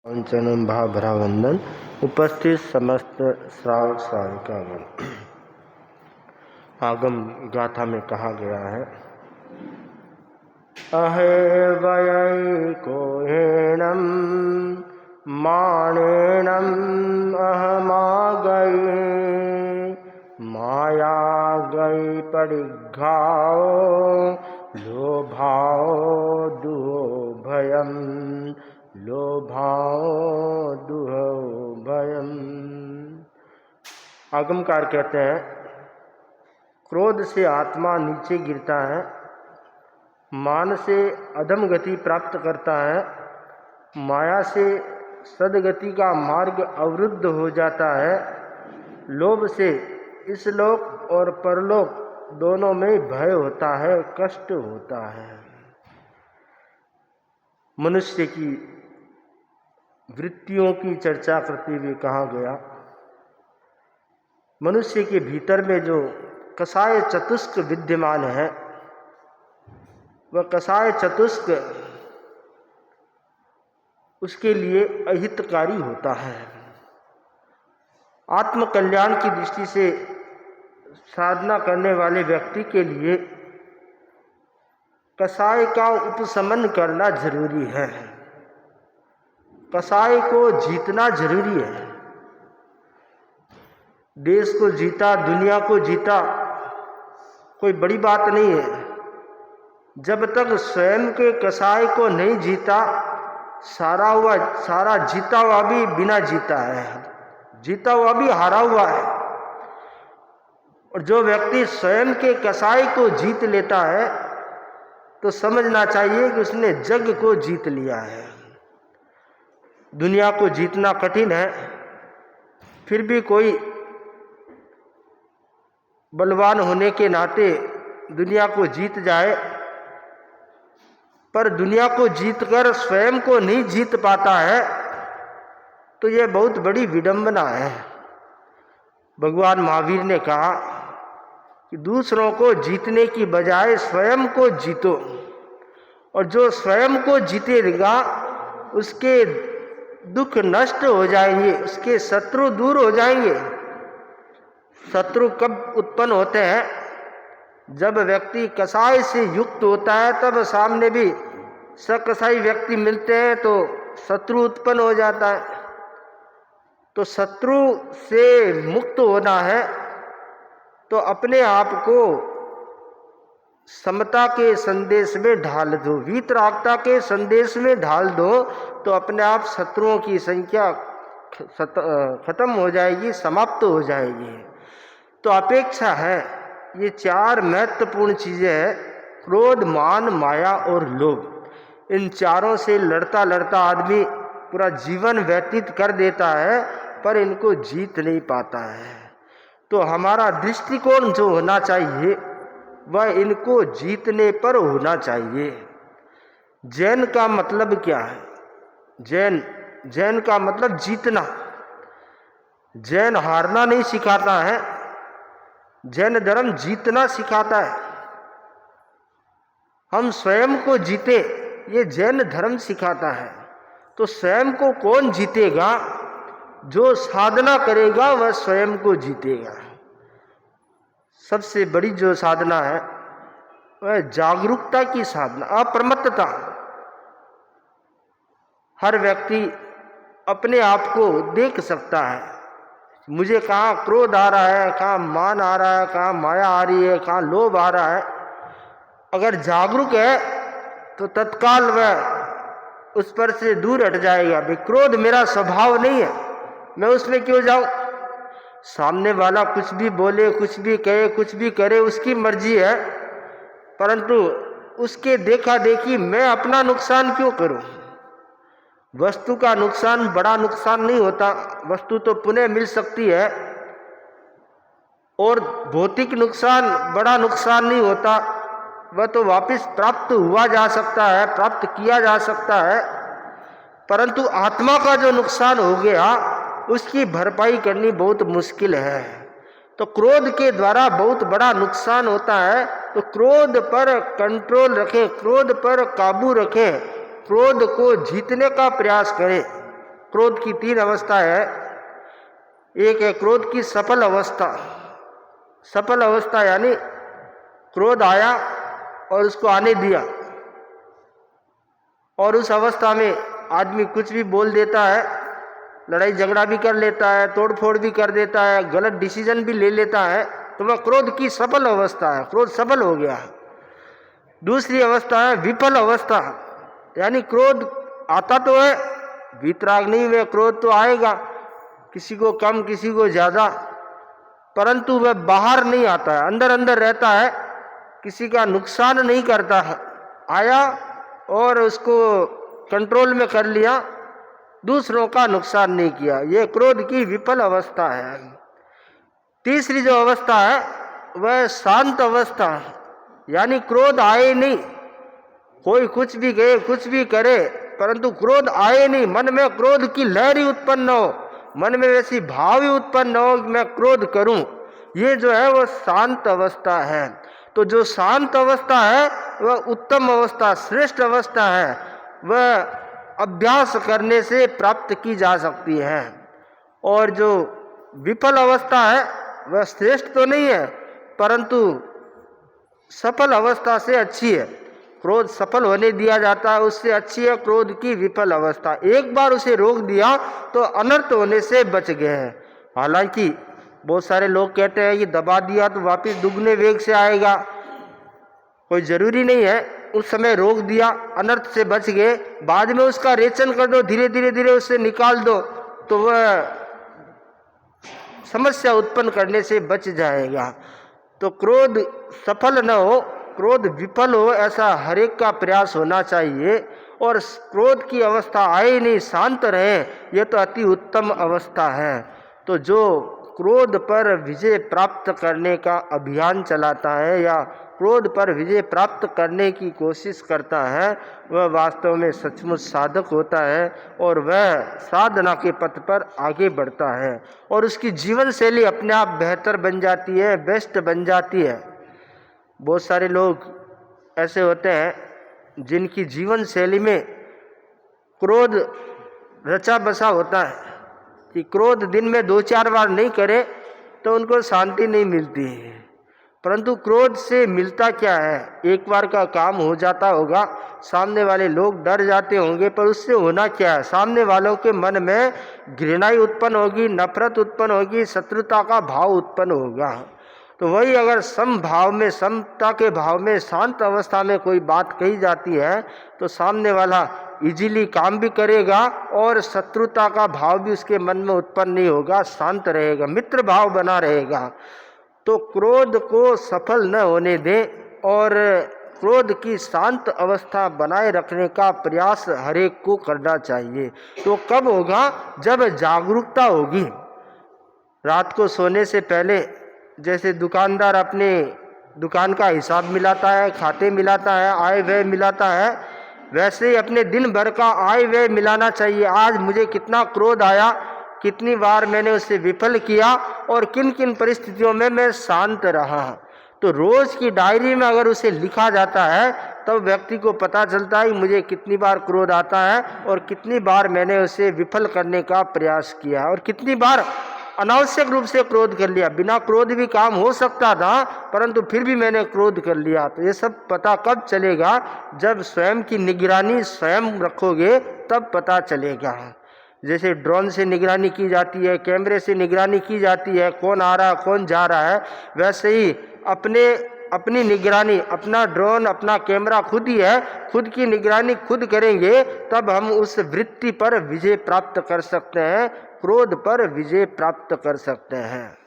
पंचनम भाभरावंदन उपस्थित समस्त श्रावक श्राविकागण। आगम गाथा में कहा गया है, अहे वयैकोहेणं माणेणं अहमागई माया गई परिघाओ लोभाओ दुहो भयम लोभाओ दुहो भयम। आगमकार कहते हैं, क्रोध से आत्मा नीचे गिरता है, मान से अधम गति प्राप्त करता है, माया से सदगति का मार्ग अवरुद्ध हो जाता है, लोभ से इस लोक और परलोक दोनों में भय होता है, कष्ट होता है। मनुष्य की वृत्तियों की चर्चा करते हुए कहा गया, मनुष्य के भीतर में जो कसाय चतुष्क विद्यमान है, वह कसाय चतुष्क उसके लिए अहितकारी होता है। आत्म कल्याण की दृष्टि से साधना करने वाले व्यक्ति के लिए कसाय का उपशमन करना जरूरी है, कसाय को जीतना जरूरी है। देश को जीता, दुनिया को जीता, कोई बड़ी बात नहीं है। जब तक स्वयं के कसाय को नहीं जीता, सारा जीता हुआ भी बिना जीता है, जीता हुआ भी हारा हुआ है। और जो व्यक्ति स्वयं के कसाय को जीत लेता है तो समझना चाहिए कि उसने जग को जीत लिया है। दुनिया को जीतना कठिन है, फिर भी कोई बलवान होने के नाते दुनिया को जीत जाए, पर दुनिया को जीतकर स्वयं को नहीं जीत पाता है तो यह बहुत बड़ी विडंबना है। भगवान महावीर ने कहा कि दूसरों को जीतने की बजाय स्वयं को जीतो, और जो स्वयं को जीतेगा उसके दुख नष्ट हो जाएंगे, उसके शत्रु दूर हो जाएंगे। शत्रु कब उत्पन्न होते हैं? जब व्यक्ति कसाय से युक्त होता है, तब सामने भी सकसाई व्यक्ति मिलते हैं तो शत्रु उत्पन्न हो जाता है। तो शत्रु से मुक्त होना है तो अपने आप को समता के संदेश में ढाल दो, वीतरागता के संदेश में ढाल दो, तो अपने आप शत्रुओं की संख्या खत्म हो जाएगी, समाप्त हो जाएगी। तो अपेक्षा है, ये चार महत्वपूर्ण चीज़ें हैं, क्रोध, मान, माया और लोभ। इन चारों से लड़ता लड़ता आदमी पूरा जीवन व्यतीत कर देता है, पर इनको जीत नहीं पाता है। तो हमारा दृष्टिकोण जो होना चाहिए वह इनको जीतने पर होना चाहिए। जैन का मतलब क्या है? जैन का मतलब जीतना। जैन हारना नहीं सिखाता है, जैन धर्म जीतना सिखाता है। हम स्वयं को जीते, ये जैन धर्म सिखाता है। तो स्वयं को कौन जीतेगा? जो साधना करेगा वह स्वयं को जीतेगा। सबसे बड़ी जो साधना है वह जागरूकता की साधना, अप्रमत्तता। हर व्यक्ति अपने आप को देख सकता है, मुझे कहाँ क्रोध आ रहा है, कहाँ मान आ रहा है, कहाँ माया आ रही है, कहाँ लोभ आ रहा है। अगर जागरूक है तो तत्काल वह उस पर से दूर हट जाएगा। भाई क्रोध मेरा स्वभाव नहीं है, मैं उसमें क्यों जाऊं? सामने वाला कुछ भी बोले, कुछ भी कहे, कुछ भी करे, उसकी मर्जी है, परंतु उसके देखा देखी मैं अपना नुकसान क्यों करूं? वस्तु का नुकसान बड़ा नुकसान नहीं होता, वस्तु तो पुनः मिल सकती है, और भौतिक नुकसान बड़ा नुकसान नहीं होता, वह तो वापस प्राप्त हुआ जा सकता है, प्राप्त किया जा सकता है। परंतु आत्मा का जो नुकसान हो गया उसकी भरपाई करनी बहुत मुश्किल है। तो क्रोध के द्वारा बहुत बड़ा नुकसान होता है। तो क्रोध पर कंट्रोल रखें, क्रोध पर काबू रखें, क्रोध को जीतने का प्रयास करें। क्रोध की 3 अवस्था है। एक है क्रोध की सफल अवस्था। सफल अवस्था यानी क्रोध आया और उसको आने दिया, और उस अवस्था में आदमी कुछ भी बोल देता है, लड़ाई झगड़ा भी कर लेता है, तोड़ फोड़ भी कर देता है, गलत डिसीजन भी ले लेता है, तो वह क्रोध की सफल अवस्था है, क्रोध सफल हो गया है। दूसरी अवस्था है विफल अवस्था, यानी क्रोध आता तो है, वीतराग नहीं हुए, क्रोध तो आएगा, किसी को कम किसी को ज़्यादा, परंतु वह बाहर नहीं आता है, अंदर अंदर रहता है, किसी का नुकसान नहीं करता है। आया और उसको कंट्रोल में कर लिया, दूसरों का नुकसान नहीं किया, ये क्रोध की विफल अवस्था है। तीसरी जो अवस्था है वह शांत अवस्था है, यानी क्रोध आए नहीं, कोई कुछ भी कहे कुछ भी करे, परंतु क्रोध आए नहीं, मन में क्रोध की लहर ही उत्पन्न न हो, मन में वैसी भाव ही उत्पन्न न हो कि मैं क्रोध करूं, ये जो है वो शांत अवस्था है। तो जो शांत अवस्था है वह उत्तम अवस्था, श्रेष्ठ अवस्था है, वह अभ्यास करने से प्राप्त की जा सकती है। और जो विफल अवस्था है वह श्रेष्ठ तो नहीं है, परंतु सफल अवस्था से अच्छी है। क्रोध सफल होने दिया जाता है, उससे अच्छी है क्रोध की विफल अवस्था। एक बार उसे रोक दिया तो अनर्थ होने से बच गए हैं। हालांकि बहुत सारे लोग कहते हैं कि दबा दिया तो वापस दुगने वेग से आएगा, कोई ज़रूरी नहीं है, उस समय रोक दिया अनर्थ से बच गए, बाद में उसका रेचन कर दो, धीरे धीरे धीरे उससे निकाल दो तो वह समस्या उत्पन्न करने से बच जाएगा। तो क्रोध सफल न हो, क्रोध विफल हो, ऐसा हर एक का प्रयास होना चाहिए। और क्रोध की अवस्था आए नहीं, शांत रहे, यह तो अति उत्तम अवस्था है। तो जो क्रोध पर विजय प्राप्त करने का अभियान चलाता है या क्रोध पर विजय प्राप्त करने की कोशिश करता है, वह वास्तव में सचमुच साधक होता है और वह साधना के पथ पर आगे बढ़ता है और उसकी जीवन शैली अपने आप बेहतर बन जाती है, बेस्ट बन जाती है। बहुत सारे लोग ऐसे होते हैं जिनकी जीवन शैली में क्रोध रचा बसा होता है कि क्रोध दिन में 2-4 बार नहीं करे तो उनको शांति नहीं मिलती है। परंतु क्रोध से मिलता क्या है, एक बार का काम हो जाता होगा, सामने वाले लोग डर जाते होंगे, पर उससे होना क्या है, सामने वालों के मन में घृणाई उत्पन्न होगी, नफरत उत्पन्न होगी, शत्रुता का भाव उत्पन्न होगा। तो वही अगर समभाव में, समता के भाव में, शांत अवस्था में कोई बात कही जाती है तो सामने वाला इजीली काम भी करेगा और शत्रुता का भाव भी उसके मन में उत्पन्न नहीं होगा, शांत रहेगा, मित्र भाव बना रहेगा। तो क्रोध को सफल न होने दें और क्रोध की शांत अवस्था बनाए रखने का प्रयास हर एक को करना चाहिए। तो कब होगा, जब जागरूकता होगी। रात को सोने से पहले जैसे दुकानदार अपने दुकान का हिसाब मिलाता है, खाते मिलाता है, आय व्यय मिलाता है, वैसे ही अपने दिन भर का आय व्यय मिलाना चाहिए। आज मुझे कितना क्रोध आया, कितनी बार मैंने उसे विफल किया और किन किन परिस्थितियों में मैं शांत रहा। तो रोज़ की डायरी में अगर उसे लिखा जाता है तब व्यक्ति को पता चलता है कि मुझे कितनी बार क्रोध आता है और कितनी बार मैंने उसे विफल करने का प्रयास किया और कितनी बार अनावश्यक रूप से क्रोध कर लिया। बिना क्रोध भी काम हो सकता था, परंतु फिर भी मैंने क्रोध कर लिया। तो ये सब पता कब चलेगा, जब स्वयं की निगरानी स्वयं रखोगे तब पता चलेगा। जैसे ड्रोन से निगरानी की जाती है, कैमरे से निगरानी की जाती है, कौन आ रहा है कौन जा रहा है, वैसे ही अपनी निगरानी, अपना ड्रोन अपना कैमरा खुद ही है, खुद की निगरानी खुद करेंगे तब हम उस वृत्ति पर विजय प्राप्त कर सकते हैं, क्रोध पर विजय प्राप्त कर सकते हैं।